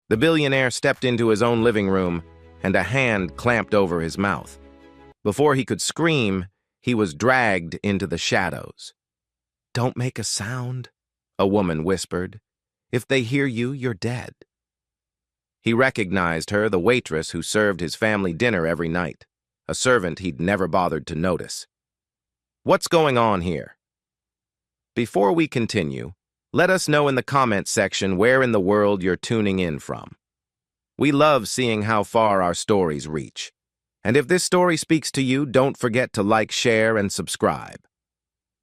The billionaire stepped into his own living room, and a hand clamped over his mouth. Before he could scream, he was dragged into the shadows. "Don't make a sound," a woman whispered. "If they hear you, you're dead." He recognized her, the waitress who served his family dinner every night, a servant he'd never bothered to notice. "What's going on here?" Before we continue, let us know in the comments section where in the world you're tuning in from. We love seeing how far our stories reach. And if this story speaks to you, don't forget to like, share, and subscribe.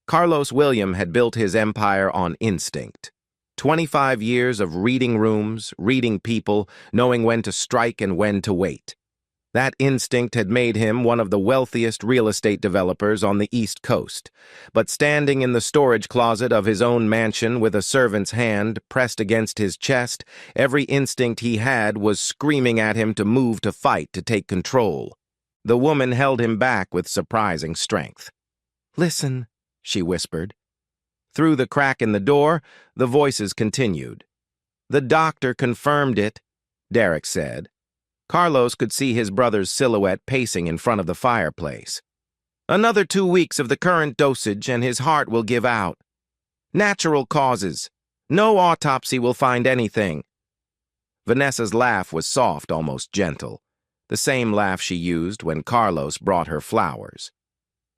Carlos William had built his empire on instinct. 25 years of reading rooms, reading people, knowing when to strike and when to wait. That instinct had made him one of the wealthiest real estate developers on the East Coast. But standing in the storage closet of his own mansion with a servant's hand pressed against his chest, every instinct he had was screaming at him to move, to fight, to take control. The woman held him back with surprising strength. "Listen," she whispered. Through the crack in the door, the voices continued. "The doctor confirmed it," Derek said. Carlos could see his brother's silhouette pacing in front of the fireplace. "Another 2 weeks of the current dosage and his heart will give out. Natural causes. No autopsy will find anything." Vanessa's laugh was soft, almost gentle. The same laugh she used when Carlos brought her flowers.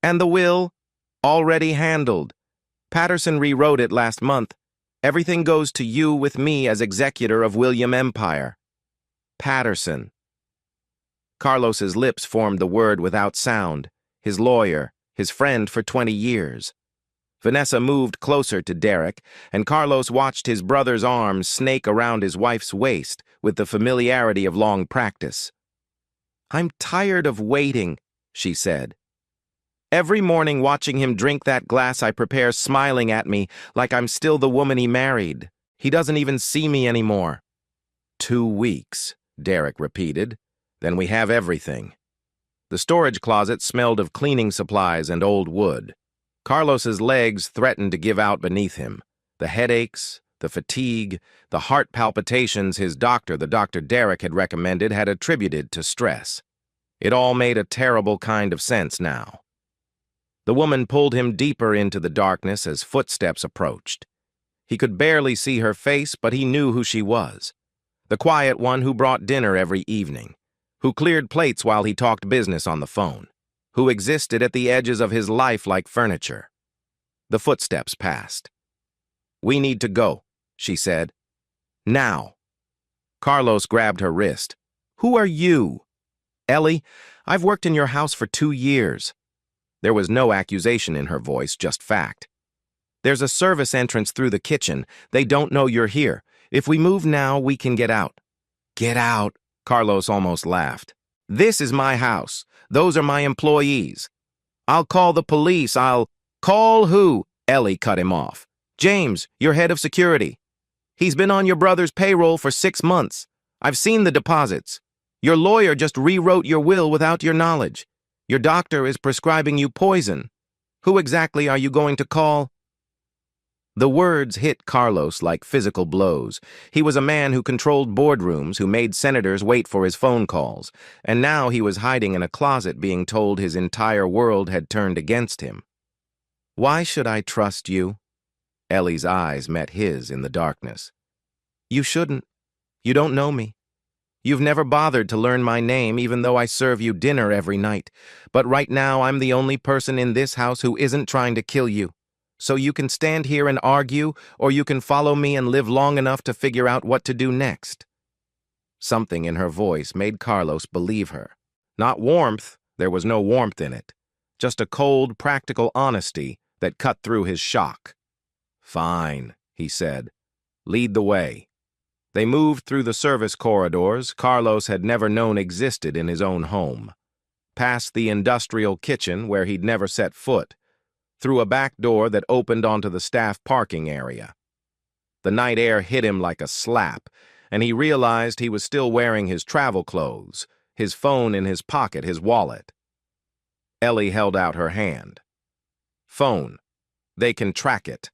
"And the will? Already handled. Patterson rewrote it last month. Everything goes to you with me as executor of William Empire." Patterson. Carlos's lips formed the word without sound. His lawyer, his friend for 20 years. Vanessa moved closer to Derek, and Carlos watched his brother's arms snake around his wife's waist with the familiarity of long practice. "I'm tired of waiting," she said. "Every morning watching him drink that glass I prepare, smiling at me like I'm still the woman he married. He doesn't even see me anymore." 2 weeks, Derek repeated. "Then we have everything." The storage closet smelled of cleaning supplies and old wood. Carlos's legs threatened to give out beneath him. The headaches, the fatigue, the heart palpitations his doctor, the Dr. Derek had recommended, had attributed to stress. It all made a terrible kind of sense now. The woman pulled him deeper into the darkness as footsteps approached. He could barely see her face, but he knew who she was. The quiet one who brought dinner every evening, who cleared plates while he talked business on the phone, who existed at the edges of his life like furniture. The footsteps passed. "We need to go," she said. "Now." Carlos grabbed her wrist. "Who are you?" "Ellie, I've worked in your house for 2 years. There was no accusation in her voice, just fact. "There's a service entrance through the kitchen. They don't know you're here. If we move now, we can get out." "Get out," Carlos almost laughed. "This is my house. Those are my employees. I'll call the police. Call who?" Ellie cut him off. "James, your head of security. He's been on your brother's payroll for 6 months. I've seen the deposits. Your lawyer just rewrote your will without your knowledge. Your doctor is prescribing you poison. Who exactly are you going to call?" The words hit Carlos like physical blows. He was a man who controlled boardrooms, who made senators wait for his phone calls, and now he was hiding in a closet being told his entire world had turned against him. "Why should I trust you?" Ellie's eyes met his in the darkness. "You shouldn't. You don't know me. You've never bothered to learn my name, even though I serve you dinner every night. But right now, I'm the only person in this house who isn't trying to kill you. So you can stand here and argue, or you can follow me and live long enough to figure out what to do next." Something in her voice made Carlos believe her. Not warmth, there was no warmth in it. Just a cold, practical honesty that cut through his shock. "Fine," he said. "Lead the way." They moved through the service corridors Carlos had never known existed in his own home. Past the industrial kitchen where he'd never set foot, through a back door that opened onto the staff parking area. The night air hit him like a slap, and he realized he was still wearing his travel clothes, his phone in his pocket, his wallet. Ellie held out her hand. "Phone. They can track it."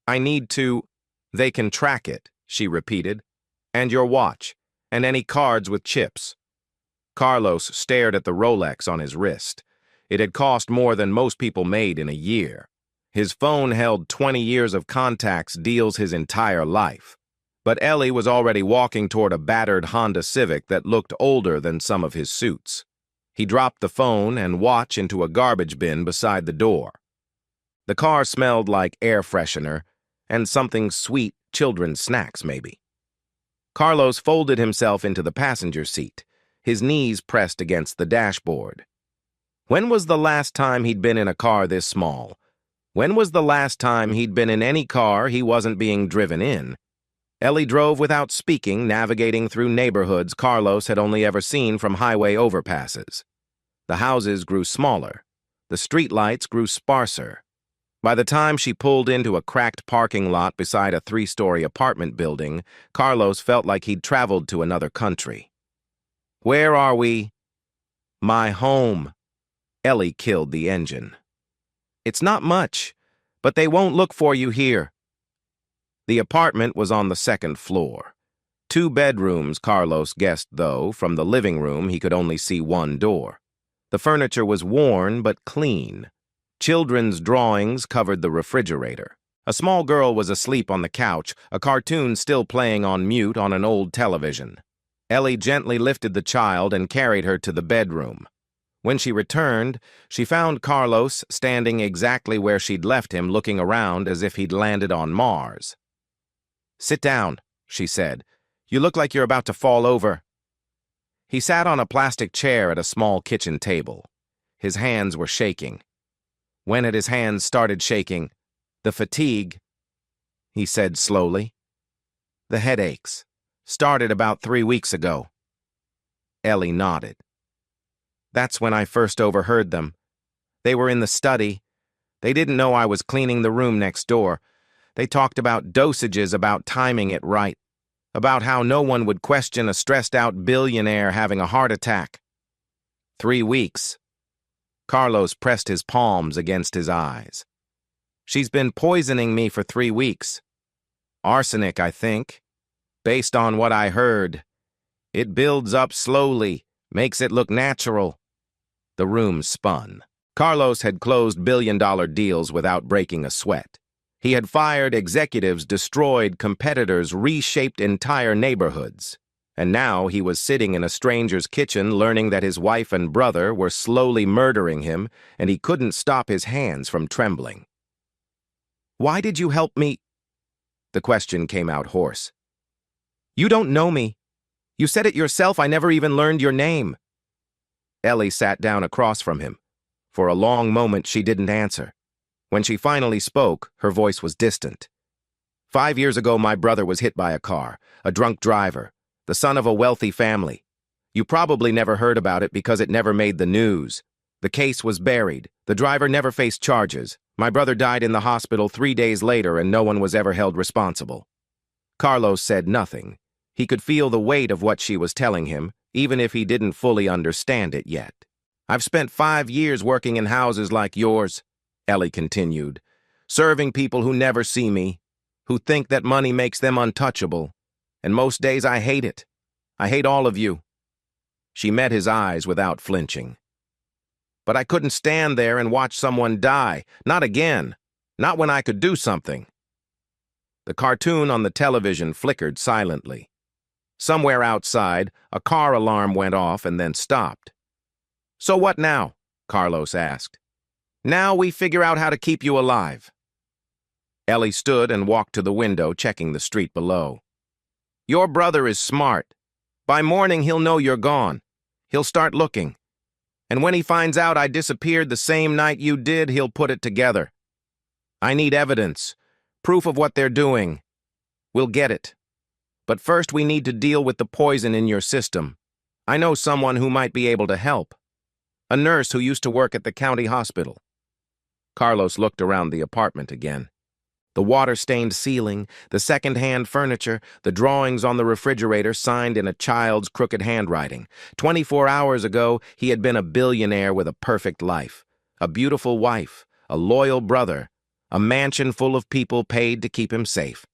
"I need to—" "They can track it," she repeated. And your watch, and any cards with chips. Carlos stared at the Rolex on his wrist. It had cost more than most people made in a year. His phone held 20 years of contacts, deals his entire life. But Ellie was already walking toward a battered Honda Civic that looked older than some of his suits. He dropped the phone and watch into a garbage bin beside the door. The car smelled like air freshener and something sweet, children's snacks maybe. Carlos folded himself into the passenger seat, his knees pressed against the dashboard. When was the last time he'd been in a car this small? When was the last time he'd been in any car he wasn't being driven in? Ellie drove without speaking, navigating through neighborhoods Carlos had only ever seen from highway overpasses. The houses grew smaller. The streetlights grew sparser. By the time she pulled into a cracked parking lot beside a 3-story apartment building, Carlos felt like he'd traveled to another country. Where are we? My home. Ellie killed the engine. It's not much, but they won't look for you here. The apartment was on the 2nd floor. 2 bedrooms, Carlos guessed, though. From the living room, he could only see one door. The furniture was worn but clean. Children's drawings covered the refrigerator. A small girl was asleep on the couch, a cartoon still playing on mute on an old television. Ellie gently lifted the child and carried her to the bedroom. When she returned, she found Carlos standing exactly where she'd left him, looking around as if he'd landed on Mars. "Sit down," she said. "You look like you're about to fall over." He sat on a plastic chair at a small kitchen table. His hands were shaking. When had his hands started shaking? The fatigue, he said slowly. The headaches. Started about 3 weeks ago. Ellie nodded. That's when I first overheard them. They were in the study. They didn't know I was cleaning the room next door. They talked about dosages, about timing it right, about how no one would question a stressed-out billionaire having a heart attack. 3 weeks. Carlos pressed his palms against his eyes. She's been poisoning me for 3 weeks. Arsenic, I think. Based on what I heard. It builds up slowly, makes it look natural. The room spun. Carlos had closed billion-dollar deals without breaking a sweat. He had fired executives, destroyed competitors, reshaped entire neighborhoods. And now he was sitting in a stranger's kitchen learning that his wife and brother were slowly murdering him, and he couldn't stop his hands from trembling. "Why did you help me?" The question came out hoarse. "You don't know me. You said it yourself. I never even learned your name." Ellie sat down across from him. For a long moment, she didn't answer. When she finally spoke, her voice was distant. 5 years ago, my brother was hit by a car, a drunk driver, the son of a wealthy family. You probably never heard about it because it never made the news. The case was buried. The driver never faced charges. My brother died in the hospital 3 days later, and no one was ever held responsible. Carlos said nothing. He could feel the weight of what she was telling him, even if he didn't fully understand it yet. "I've spent 5 years working in houses like yours," Ellie continued, "serving people who never see me, who think that money makes them untouchable. And most days I hate it. I hate all of you." She met his eyes without flinching. "But I couldn't stand there and watch someone die. Not again. Not when I could do something." The cartoon on the television flickered silently. Somewhere outside, a car alarm went off and then stopped. "So what now?" Carlos asked. "Now we figure out how to keep you alive." Ellie stood and walked to the window, checking the street below. "Your brother is smart. By morning, he'll know you're gone. He'll start looking. And when he finds out I disappeared the same night you did, he'll put it together. I need evidence, proof of what they're doing. We'll get it. But first we need to deal with the poison in your system. I know someone who might be able to help. A nurse who used to work at the county hospital." Carlos looked around the apartment again. The water-stained ceiling, the second-hand furniture, the drawings on the refrigerator signed in a child's crooked handwriting. 24 hours ago, he had been a billionaire with a perfect life, a beautiful wife, a loyal brother, a mansion full of people paid to keep him safe.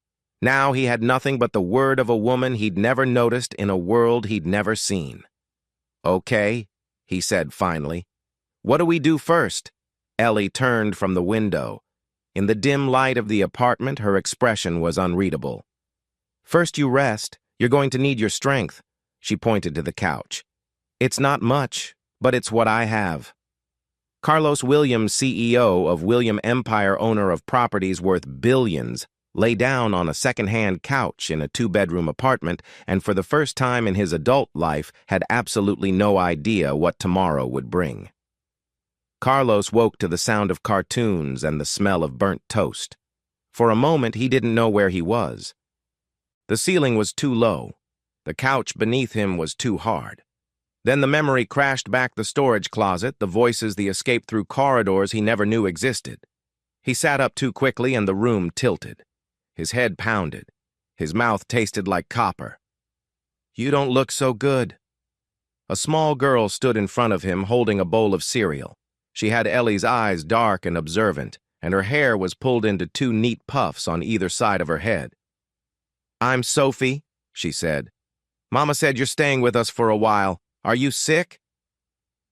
Now he had nothing but the word of a woman he'd never noticed in a world he'd never seen. "Okay," he said finally. "What do we do first?" Ellie turned from the window. In the dim light of the apartment, her expression was unreadable. "First you rest. You're going to need your strength." She pointed to the couch. "It's not much, but it's what I have." Carlos Williams, CEO of William Empire, owner of properties worth billions, lay down on a second-hand couch in a two-bedroom apartment and for the first time in his adult life had absolutely no idea what tomorrow would bring. Carlos woke to the sound of cartoons and the smell of burnt toast. For a moment, he didn't know where he was. The ceiling was too low. The couch beneath him was too hard. Then the memory crashed back the storage closet, the voices, the escape through corridors he never knew existed. He sat up too quickly and the room tilted. His head pounded. His mouth tasted like copper. "You don't look so good." A small girl stood in front of him holding a bowl of cereal. She had Ellie's eyes dark and observant, and her hair was pulled into two neat puffs on either side of her head. "I'm Sophie," she said. "Mama said you're staying with us for a while. Are you sick?"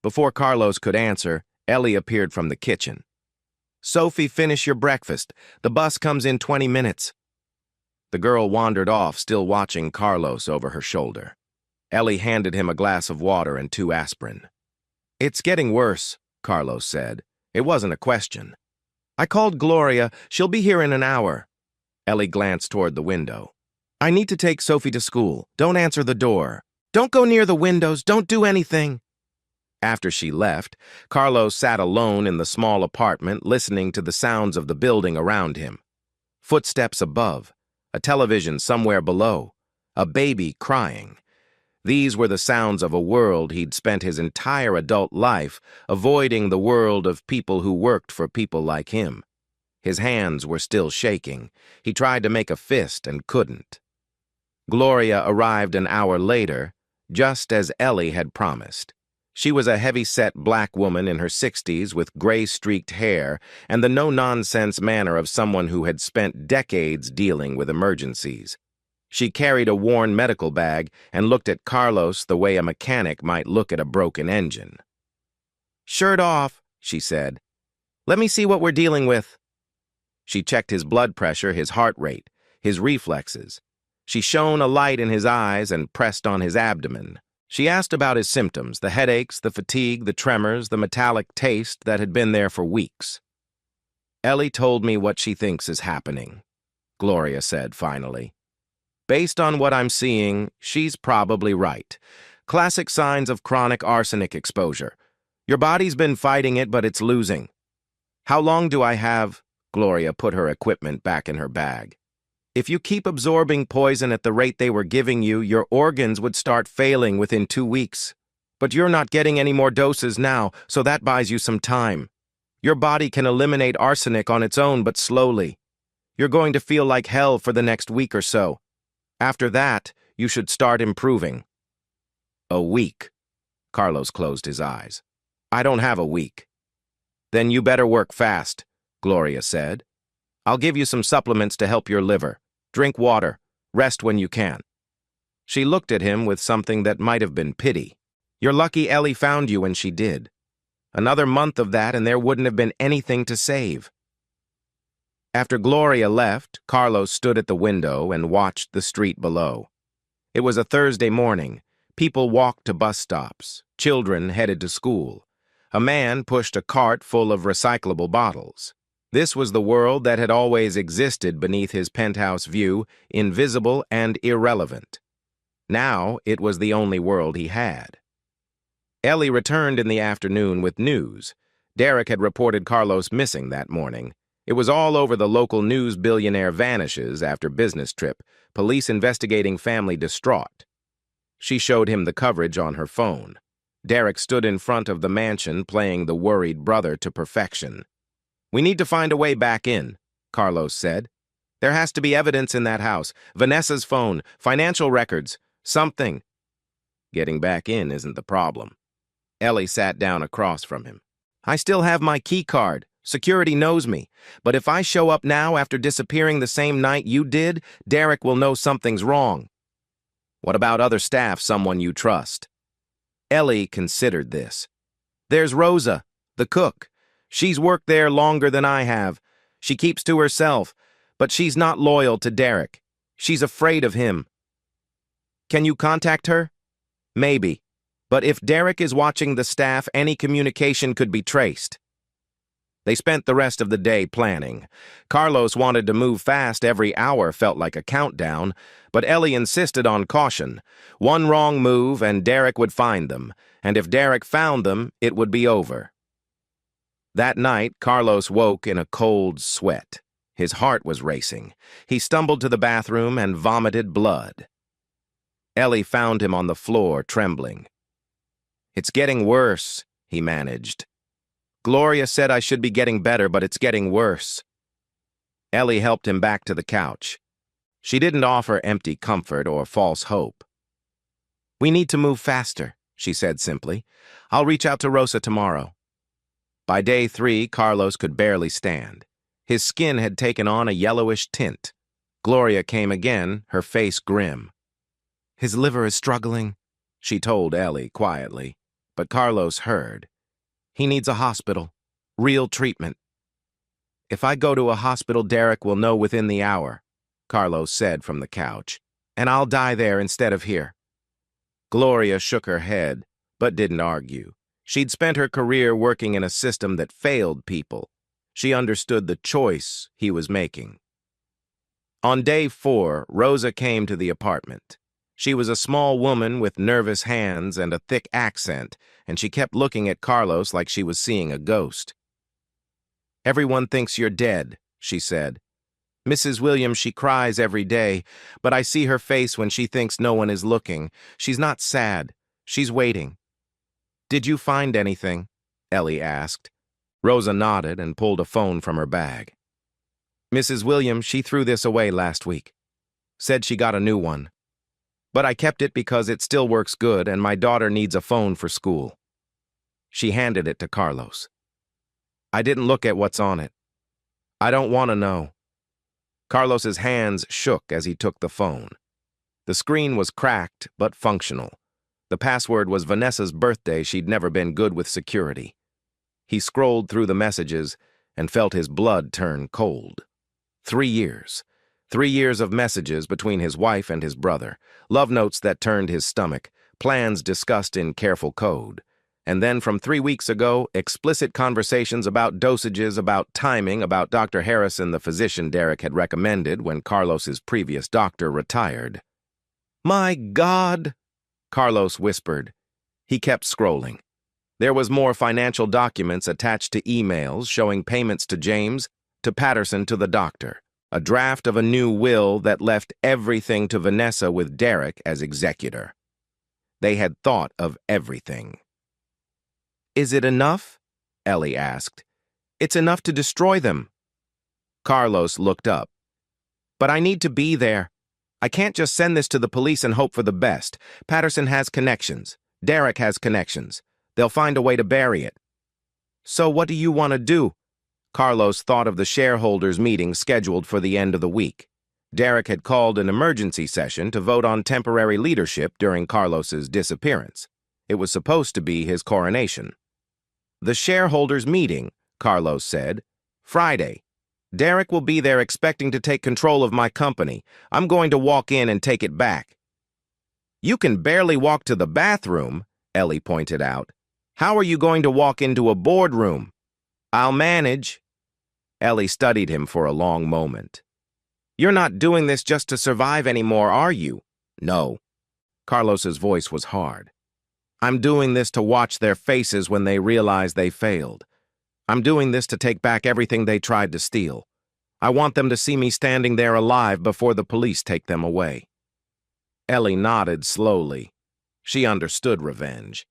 Before Carlos could answer, Ellie appeared from the kitchen. "Sophie, finish your breakfast. The bus comes in 20 minutes. The girl wandered off, still watching Carlos over her shoulder. Ellie handed him a glass of water and 2 aspirin. "It's getting worse," Carlos said. It wasn't a question. "I called Gloria. She'll be here in an hour." Ellie glanced toward the window. "I need to take Sophie to school. Don't answer the door. Don't go near the windows. Don't do anything." After she left, Carlos sat alone in the small apartment, listening to the sounds of the building around him. Footsteps above, a television somewhere below, a baby crying. These were the sounds of a world he'd spent his entire adult life avoiding, the world of people who worked for people like him. His hands were still shaking. He tried to make a fist and couldn't. Gloria arrived an hour later, just as Ellie had promised. She was a heavy-set black woman in her 60s with gray-streaked hair and the no-nonsense manner of someone who had spent decades dealing with emergencies. She carried a worn medical bag and looked at Carlos the way a mechanic might look at a broken engine. "Shirt off," she said. "Let me see what we're dealing with." She checked his blood pressure, his heart rate, his reflexes. She shone a light in his eyes and pressed on his abdomen. She asked about his symptoms, the headaches, the fatigue, the tremors, the metallic taste that had been there for weeks. "Ellie told me what she thinks is happening," Gloria said finally. "Based on what I'm seeing, she's probably right. Classic signs of chronic arsenic exposure. Your body's been fighting it, but it's losing." "How long do I have?" Gloria put her equipment back in her bag. "If you keep absorbing poison at the rate they were giving you, your organs would start failing within 2 weeks. But you're not getting any more doses now, so that buys you some time. Your body can eliminate arsenic on its own, but slowly. You're going to feel like hell for the next week or so. After that, you should start improving." "A week?" Carlos closed his eyes. "I don't have a week." "Then you better work fast," Gloria said. "I'll give you some supplements to help your liver. Drink water. Rest when you can." She looked at him with something that might have been pity. "You're lucky Ellie found you when she did. Another month of that and there wouldn't have been anything to save." After Gloria left, Carlos stood at the window and watched the street below. It was a Thursday morning. People walked to bus stops. Children headed to school. A man pushed a cart full of recyclable bottles. This was the world that had always existed beneath his penthouse view, invisible and irrelevant. Now it was the only world he had. Ellie returned in the afternoon with news. Derek had reported Carlos missing that morning. It was all over the local news. Billionaire vanishes after business trip, police investigating family distraught. She showed him the coverage on her phone. Derek stood in front of the mansion playing the worried brother to perfection. "We need to find a way back in," Carlos said. "There has to be evidence in that house. Vanessa's phone, financial records, something." "Getting back in isn't the problem." Ellie sat down across from him. "I still have my key card," Security knows me, but if I show up now after disappearing the same night you did, Derek will know something's wrong. What about other staff, someone you trust? Ellie considered this. There's Rosa, the cook. She's worked there longer than I have. She keeps to herself, but she's not loyal to Derek. She's afraid of him. Can you contact her? Maybe. But if Derek is watching the staff, any communication could be traced. They spent the rest of the day planning. Carlos wanted to move fast. Every hour felt like a countdown, but Ellie insisted on caution. One wrong move and Derek would find them, and if Derek found them, it would be over. That night, Carlos woke in a cold sweat. His heart was racing. He stumbled to the bathroom and vomited blood. Ellie found him on the floor, trembling. "It's getting worse," he managed. "Gloria said I should be getting better, but it's getting worse." Ellie helped him back to the couch. She didn't offer empty comfort or false hope. "We need to move faster," she said simply. "I'll reach out to Rosa tomorrow." By day 3, Carlos could barely stand. His skin had taken on a yellowish tint. Gloria came again, her face grim. "His liver is struggling," she told Ellie quietly, but Carlos heard. "He needs a hospital. Real treatment." "If I go to a hospital, Derek will know within the hour," Carlos said from the couch, "and I'll die there instead of here." Gloria shook her head, but didn't argue. She'd spent her career working in a system that failed people. She understood the choice he was making. On day 4, Rosa came to the apartment. She was a small woman with nervous hands and a thick accent, and she kept looking at Carlos like she was seeing a ghost. "Everyone thinks you're dead," she said. "Mrs. Williams, she cries every day, but I see her face when she thinks no one is looking. She's not sad. She's waiting." "Did you find anything?" Ellie asked. Rosa nodded and pulled a phone from her bag. "Mrs. Williams, she threw this away last week. Said she got a new one. But I kept it because it still works good and my daughter needs a phone for school." She handed it to Carlos. "I didn't look at what's on it. I don't want to know." Carlos's hands shook as he took the phone. The screen was cracked but functional. The password was Vanessa's birthday. She'd never been good with security. He scrolled through the messages and felt his blood turn cold. 3 years. 3 years of messages between his wife and his brother, love notes that turned his stomach, plans discussed in careful code. And then from 3 weeks ago, explicit conversations about dosages, about timing, about Dr. Harrison, the physician Derek had recommended when Carlos's previous doctor retired. "My God," Carlos whispered. He kept scrolling. There was more financial documents attached to emails showing payments to James, to Patterson, to the doctor. A draft of a new will that left everything to Vanessa with Derek as executor. They had thought of everything. "Is it enough?" Ellie asked. "It's enough to destroy them." Carlos looked up. "But I need to be there. I can't just send this to the police and hope for the best. Patterson has connections. Derek has connections. They'll find a way to bury it." "So what do you want to do?" Carlos thought of the shareholders' meeting scheduled for the end of the week. Derek had called an emergency session to vote on temporary leadership during Carlos's disappearance. It was supposed to be his coronation. "The shareholders' meeting," Carlos said. "Friday. Derek will be there expecting to take control of my company. I'm going to walk in and take it back." "You can barely walk to the bathroom," Ellie pointed out. "How are you going to walk into a boardroom?" "I'll manage." Ellie studied him for a long moment. "You're not doing this just to survive anymore, are you?" "No." Carlos's voice was hard. "I'm doing this to watch their faces when they realize they failed. I'm doing this to take back everything they tried to steal. I want them to see me standing there alive before the police take them away." Ellie nodded slowly. She understood revenge.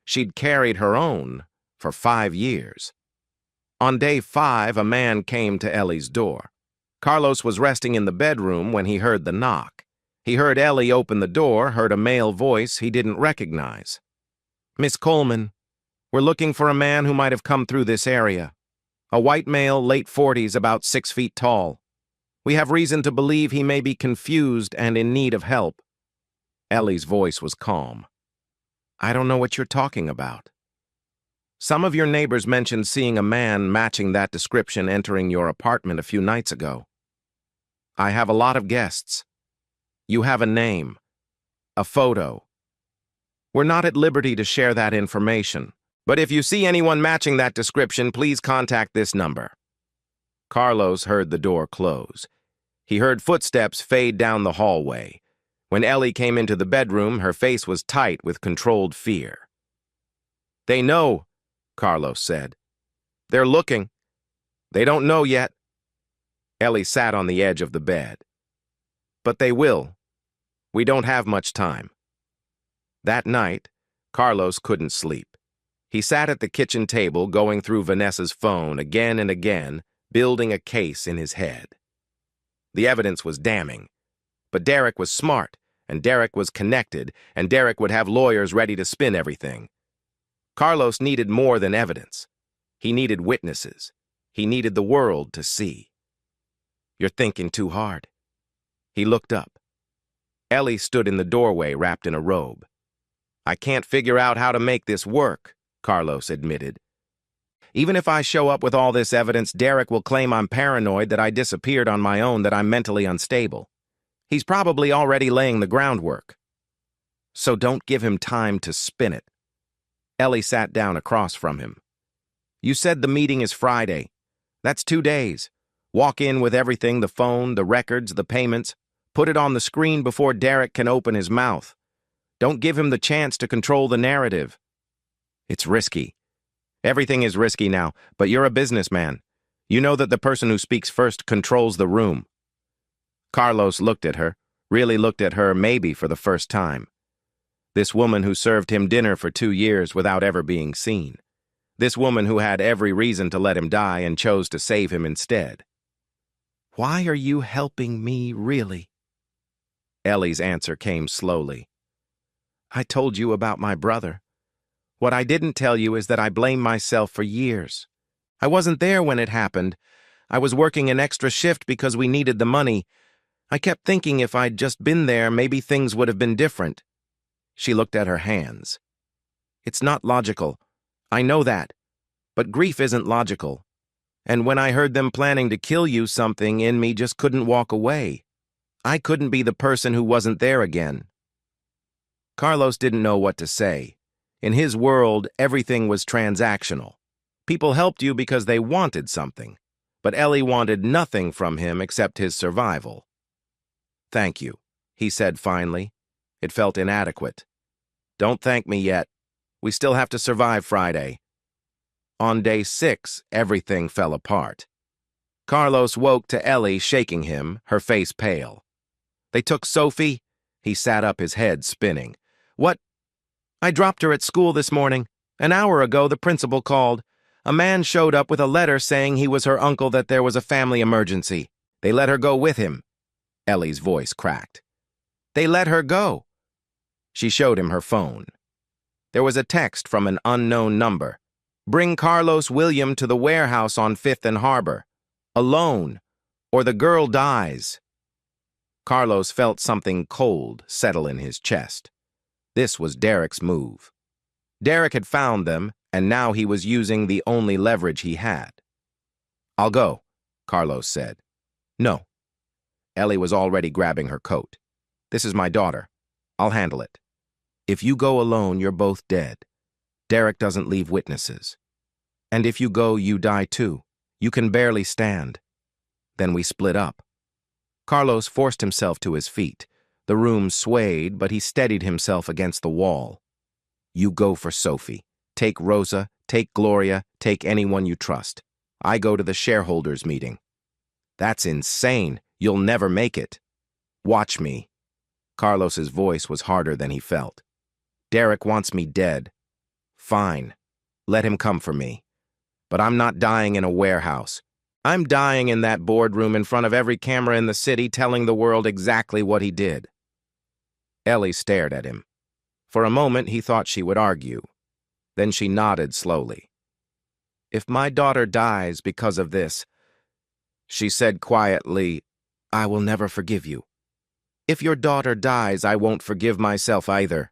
She'd carried her own for 5 years. On day 5, a man came to Ellie's door. Carlos was resting in the bedroom when he heard the knock. He heard Ellie open the door, heard a male voice he didn't recognize. "Miss Coleman, we're looking for a man who might have come through this area." A white male, late 40s, about 6 feet tall. We have reason to believe he may be confused and in need of help. Ellie's voice was calm. I don't know what you're talking about. Some of your neighbors mentioned seeing a man matching that description entering your apartment a few nights ago. I have a lot of guests. You have a name, a photo. We're not at liberty to share that information, but if you see anyone matching that description, please contact this number. Carlos heard the door close. He heard footsteps fade down the hallway. When Ellie came into the bedroom, her face was tight with controlled fear. They know, Carlos said. They're looking. They don't know yet. Ellie sat on the edge of the bed. But they will. We don't have much time. That night, Carlos couldn't sleep. He sat at the kitchen table going through Vanessa's phone again and again, building a case in his head. The evidence was damning. But Derek was smart, and Derek was connected, and Derek would have lawyers ready to spin everything. Carlos needed more than evidence. He needed witnesses. He needed the world to see. You're thinking too hard. He looked up. Ellie stood in the doorway wrapped in a robe. I can't figure out how to make this work, Carlos admitted. Even if I show up with all this evidence, Derek will claim I'm paranoid, that I disappeared on my own, that I'm mentally unstable. He's probably already laying the groundwork. So don't give him time to spin it. Ellie sat down across from him. You said the meeting is Friday. That's 2 days. Walk in with everything, the phone, the records, the payments. Put it on the screen before Derek can open his mouth. Don't give him the chance to control the narrative. It's risky. Everything is risky now, but you're a businessman. You know that the person who speaks first controls the room. Carlos looked at her, really looked at her maybe for the first time. This woman who served him dinner for 2 years without ever being seen. This woman who had every reason to let him die and chose to save him instead. Why are you helping me, really? Ellie's answer came slowly. I told you about my brother. What I didn't tell you is that I blamed myself for years. I wasn't there when it happened. I was working an extra shift because we needed the money. I kept thinking if I'd just been there, maybe things would have been different. She looked at her hands. It's not logical. I know that. But grief isn't logical. And when I heard them planning to kill you, something in me just couldn't walk away. I couldn't be the person who wasn't there again. Carlos didn't know what to say. In his world, everything was transactional. People helped you because they wanted something. But Ellie wanted nothing from him except his survival. Thank you, he said finally. It felt inadequate. Don't thank me yet. We still have to survive Friday. On day 6, everything fell apart. Carlos woke to Ellie shaking him, her face pale. They took Sophie? He sat up, his head spinning. What? I dropped her at school this morning. An hour ago, the principal called. A man showed up with a letter saying he was her uncle, that there was a family emergency. They let her go with him. Ellie's voice cracked. They let her go. She showed him her phone. There was a text from an unknown number. Bring Carlos William to the warehouse on 5th and Harbor. Alone, or the girl dies. Carlos felt something cold settle in his chest. This was Derek's move. Derek had found them, and now he was using the only leverage he had. I'll go, Carlos said. No. Ellie was already grabbing her coat. This is my daughter. I'll handle it. If you go alone, you're both dead. Derek doesn't leave witnesses. And if you go, you die too. You can barely stand. Then we split up. Carlos forced himself to his feet. The room swayed, but he steadied himself against the wall. You go for Sophie. Take Rosa, take Gloria, take anyone you trust. I go to the shareholders' meeting. That's insane. You'll never make it. Watch me. Carlos's voice was harder than he felt. Derek wants me dead. Fine. Let him come for me. But I'm not dying in a warehouse. I'm dying in that boardroom in front of every camera in the city, telling the world exactly what he did. Ellie stared at him. For a moment, he thought she would argue. Then she nodded slowly. If my daughter dies because of this, she said quietly, I will never forgive you. If your daughter dies, I won't forgive myself either.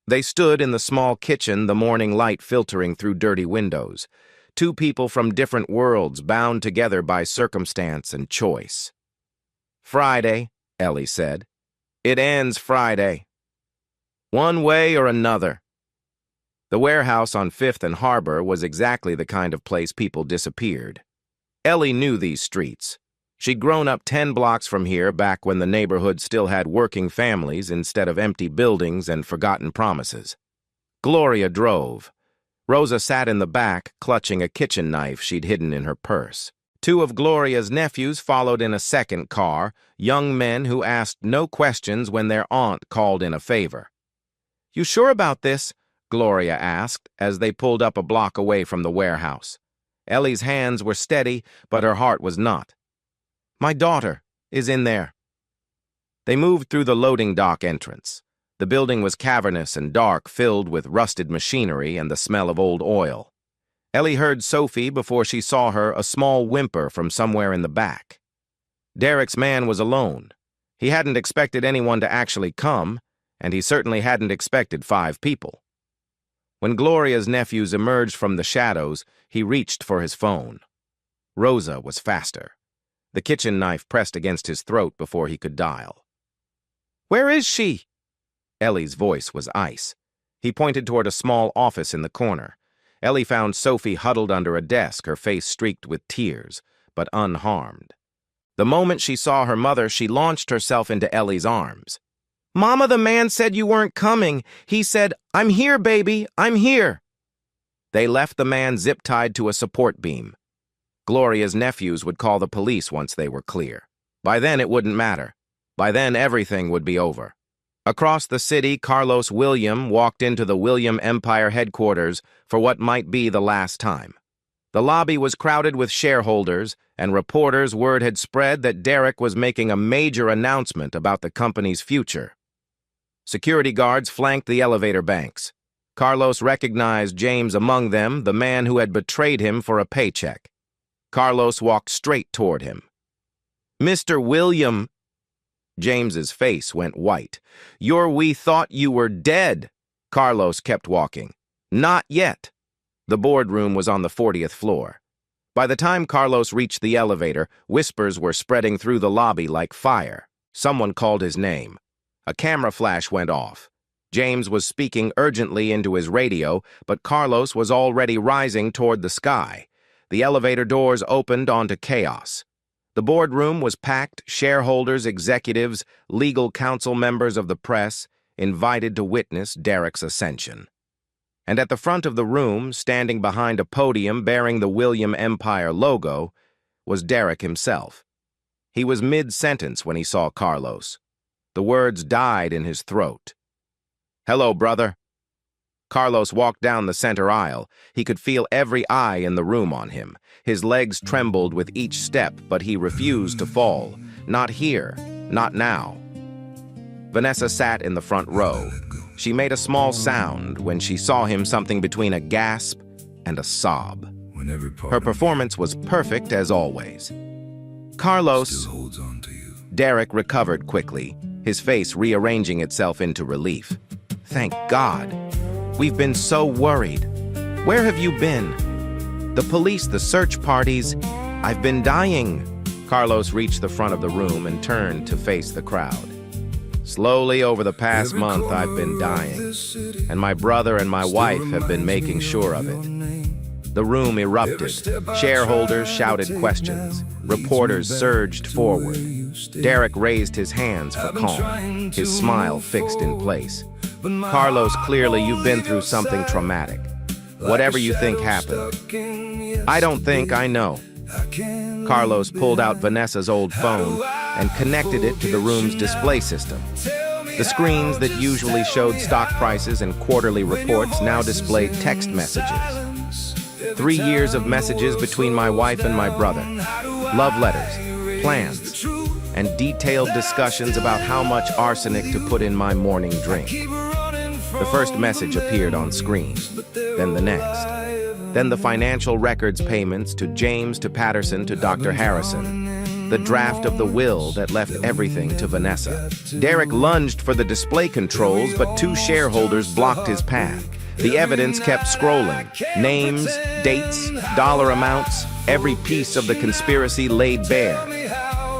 They stood in the small kitchen, the morning light filtering through dirty windows. Two people from different worlds bound together by circumstance and choice. Friday, Ellie said. It ends Friday. One way or another. The warehouse on 5th and Harbor was exactly the kind of place people disappeared. Ellie knew these streets. She'd grown up 10 blocks from here back when the neighborhood still had working families instead of empty buildings and forgotten promises. Gloria drove. Rosa sat in the back, clutching a kitchen knife she'd hidden in her purse. Two of Gloria's nephews followed in a second car, young men who asked no questions when their aunt called in a favor. You sure about this? Gloria asked as they pulled up a block away from the warehouse. Ellie's hands were steady, but her heart was not. My daughter is in there. They moved through the loading dock entrance. The building was cavernous and dark, filled with rusted machinery and the smell of old oil. Ellie heard Sophie before she saw her, a small whimper from somewhere in the back. Derek's man was alone. He hadn't expected anyone to actually come, and he certainly hadn't expected 5 people. When Gloria's nephews emerged from the shadows, he reached for his phone. Rosa was faster. The kitchen knife pressed against his throat before he could dial. Where is she? Ellie's voice was ice. He pointed toward a small office in the corner. Ellie found Sophie huddled under a desk, her face streaked with tears, but unharmed. The moment she saw her mother, she launched herself into Ellie's arms. Mama, the man said you weren't coming. He said, I'm here, baby, I'm here. They left the man zip-tied to a support beam. Gloria's nephews would call the police once they were clear. By then, it wouldn't matter. By then, everything would be over. Across the city, Carlos William walked into the William Empire headquarters for what might be the last time. The lobby was crowded with shareholders, and reporters' word had spread that Derek was making a major announcement about the company's future. Security guards flanked the elevator banks. Carlos recognized James among them, the man who had betrayed him for a paycheck. Carlos walked straight toward him. Mr. William... James's face went white. We thought you were dead. Carlos kept walking. Not yet. The boardroom was on the 40th floor. By the time Carlos reached the elevator, whispers were spreading through the lobby like fire. Someone called his name. A camera flash went off. James was speaking urgently into his radio, but Carlos was already rising toward the sky. The elevator doors opened onto chaos. The boardroom was packed, shareholders, executives, legal counsel members of the press, invited to witness Derek's ascension. And at the front of the room, standing behind a podium bearing the William Empire logo, was Derek himself. He was mid-sentence when he saw Carlos. The words died in his throat. Hello, brother. Carlos walked down the center aisle. He could feel every eye in the room on him. His legs trembled with each step, but he refused to fall. Not here, not now. Vanessa sat in the front row. She made a small sound when she saw him, something between a gasp and a sob. Her performance was perfect as always. Carlos... Derek recovered quickly, his face rearranging itself into relief. Thank God. We've been so worried. Where have you been? The police, the search parties. I've been dying. Carlos reached the front of the room and turned to face the crowd. Slowly over the past month, I've been dying, and my brother and my wife have been making sure of it. The room erupted. Shareholders shouted questions. Reporters surged forward. Derek raised his hands for calm, his smile fixed in place. Carlos, clearly you've been through something traumatic. Whatever you think happened. I don't think I know. Carlos pulled out Vanessa's old phone and connected it to the room's display system. The screens that usually showed stock prices and quarterly reports now displayed text messages. 3 years of messages between my wife and my brother. Love letters, plans, and detailed discussions about how much arsenic to put in my morning drink. The first message appeared on screen, then the next. Then the financial records payments to James, to Patterson, to Dr. Harrison. The draft of the will that left everything to Vanessa. Derek lunged for the display controls, but two shareholders blocked his path. The evidence kept scrolling. Names, dates, dollar amounts, every piece of the conspiracy laid bare.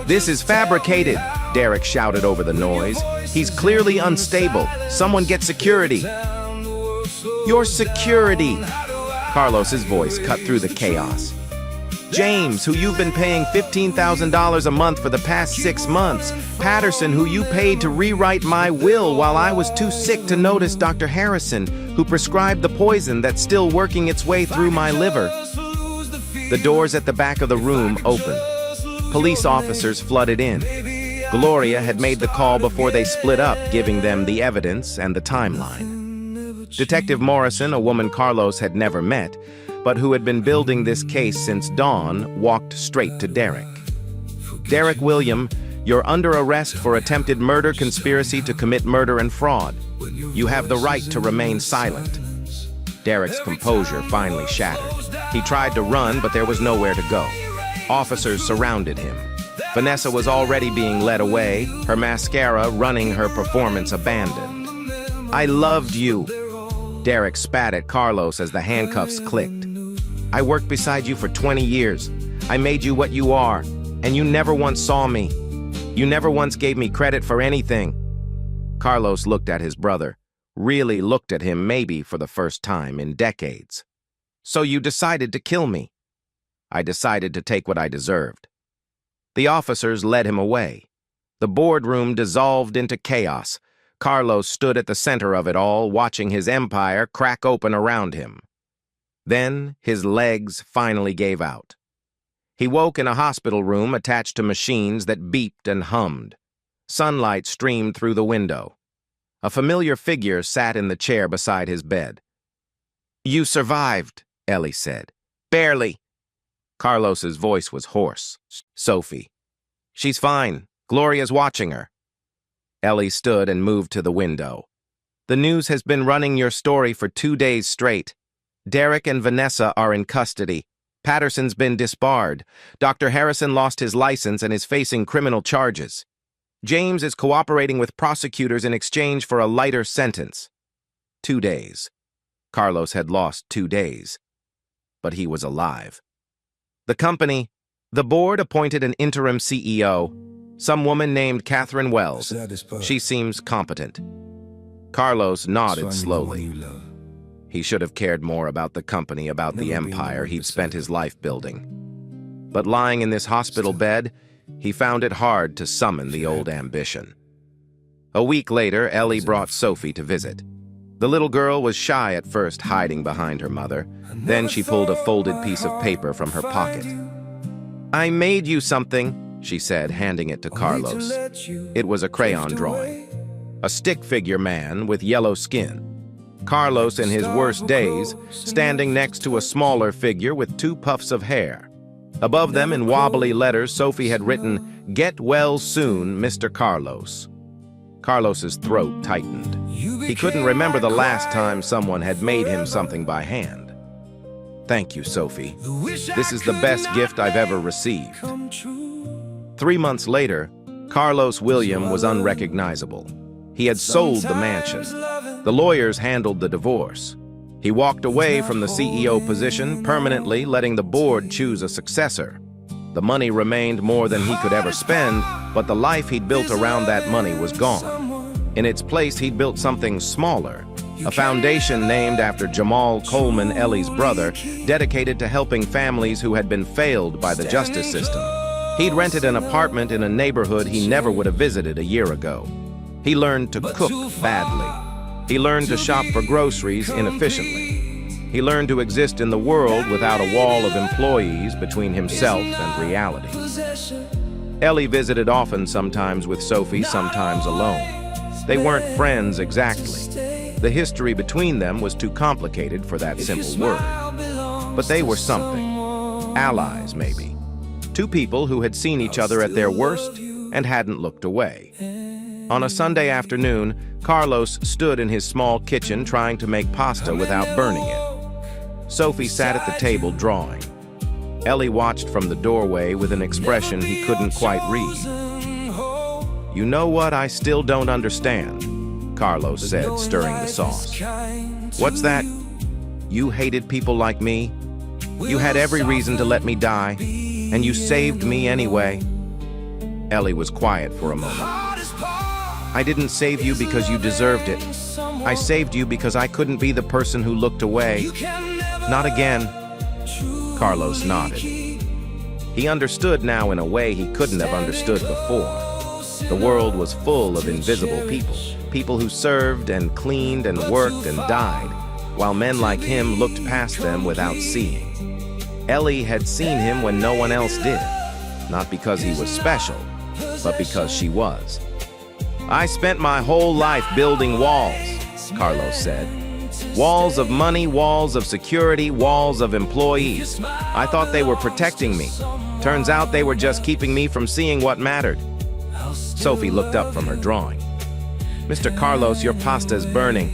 "This is fabricated," Derek shouted over the noise. "He's clearly unstable. Someone get security." "Your security!" Carlos's voice cut through the chaos. "James, who you've been paying $15,000 a month for the past 6 months. Patterson, who you paid to rewrite my will while I was too sick to notice. Dr. Harrison, who prescribed the poison that's still working its way through my liver." The doors at the back of the room opened. Police officers flooded in. Gloria had made the call before they split up, giving them the evidence and the timeline. Detective Morrison, a woman Carlos had never met, but who had been building this case since dawn, walked straight to Derek. "Derek William, you're under arrest for attempted murder, conspiracy to commit murder, and fraud. You have the right to remain silent." Derek's composure finally shattered. He tried to run, but there was nowhere to go. Officers surrounded him. Vanessa was already being led away, her mascara running, her performance abandoned. "I loved you." Derek spat at Carlos as the handcuffs clicked. "I worked beside you for 20 years. I made you what you are, and you never once saw me. You never once gave me credit for anything." Carlos looked at his brother, really looked at him maybe for the first time in decades. "So you decided to kill me?" "I decided to take what I deserved." The officers led him away. The boardroom dissolved into chaos. Carlos stood at the center of it all, watching his empire crack open around him. Then his legs finally gave out. He woke in a hospital room attached to machines that beeped and hummed. Sunlight streamed through the window. A familiar figure sat in the chair beside his bed. "You survived," Ellie said. "Barely." Carlos's voice was hoarse. "Sophie." "She's fine. Gloria's watching her." Ellie stood and moved to the window. "The news has been running your story for 2 days straight. Derek and Vanessa are in custody. Patterson's been disbarred. Dr. Harrison lost his license and is facing criminal charges. James is cooperating with prosecutors in exchange for a lighter sentence." 2 days. Carlos had lost 2 days. But he was alive. The board appointed an interim CEO, some woman named Catherine Wells. She seems competent. Carlos nodded slowly. He should have cared more about the company, about the empire he'd spent his life building. But lying in this hospital bed, he found it hard to summon the old ambition. A week later, Ellie brought Sophie to visit. The little girl was shy at first, hiding behind her mother. Then she pulled a folded piece of paper from her pocket. "I made you something," she said, handing it to Carlos. It was a crayon drawing. A stick figure man with yellow skin. Carlos in his worst days, standing next to a smaller figure with 2 puffs of hair. Above them, in wobbly letters, Sophie had written, "Get well soon, Mr. Carlos." Carlos's throat tightened. He couldn't remember the last time someone had made him something by hand. "Thank you, Sophie. This is the best gift I've ever received." 3 months later, Carlos William was unrecognizable. He had sold the mansion. The lawyers handled the divorce. He walked away from the CEO position, permanently letting the board choose a successor. The money remained more than he could ever spend, but the life he'd built around that money was gone. In its place, he'd built something smaller, a foundation named after Jamal Coleman, Ellie's brother, dedicated to helping families who had been failed by the justice system. He'd rented an apartment in a neighborhood he never would have visited a year ago. He learned to cook badly. He learned to shop for groceries inefficiently. He learned to exist in the world without a wall of employees between himself and reality. Ellie visited often, sometimes with Sophie, sometimes alone. They weren't friends exactly. The history between them was too complicated for that simple word. But they were something. Allies, maybe. 2 people who had seen each other at their worst and hadn't looked away. On a Sunday afternoon, Carlos stood in his small kitchen trying to make pasta without burning it. Sophie sat at the table drawing. Ellie watched from the doorway with an expression he couldn't quite read. "You know what I still don't understand," Carlos said, stirring the sauce. "What's that? You hated people like me? You had every reason to let me die, and you saved me anyway." Ellie was quiet for a moment. "I didn't save you because you deserved it. I saved you because I couldn't be the person who looked away. Not again." Carlos nodded. He understood now in a way he couldn't have understood before. The world was full of invisible people, people who served and cleaned and worked and died, while men like him looked past them without seeing. Ellie had seen him when no one else did, not because he was special, but because she was. "I spent my whole life building walls," Carlos said. "Walls of money, walls of security, walls of employees. I thought they were protecting me. Turns out they were just keeping me from seeing what mattered." Sophie looked up from her drawing. "Mr. Carlos, your pasta is burning."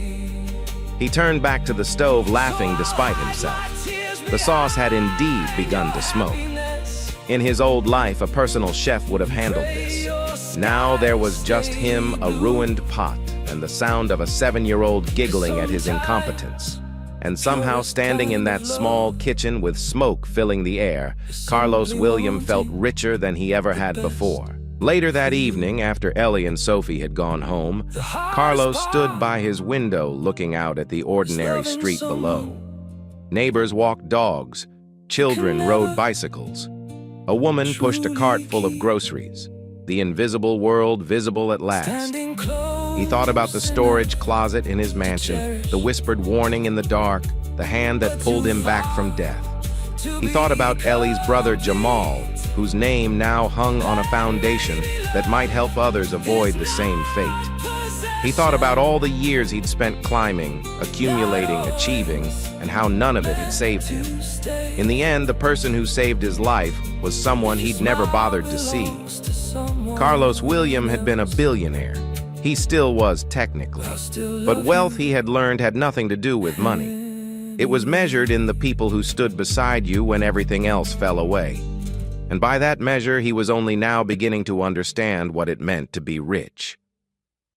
He turned back to the stove, laughing despite himself. The sauce had indeed begun to smoke. In his old life, a personal chef would have handled this. Now there was just him, a ruined pot, and the sound of a 7-year-old giggling at his incompetence. And somehow, standing in that small kitchen with smoke filling the air, Carlos William felt richer than he ever had before. Later that evening, after Ellie and Sophie had gone home, Carlos stood by his window looking out at the ordinary street below. Neighbors walked dogs, children rode bicycles. A woman pushed a cart full of groceries. The invisible world visible at last. He thought about the storage closet in his mansion, the whispered warning in the dark, the hand that pulled him back from death. He thought about Ellie's brother Jamal, whose name now hung on a foundation that might help others avoid the same fate. He thought about all the years he'd spent climbing, accumulating, achieving, and how none of it had saved him. In the end, the person who saved his life was someone he'd never bothered to see. Carlos William had been a billionaire. He still was technically, but wealth he had learned had nothing to do with money. It was measured in the people who stood beside you when everything else fell away. And by that measure, he was only now beginning to understand what it meant to be rich.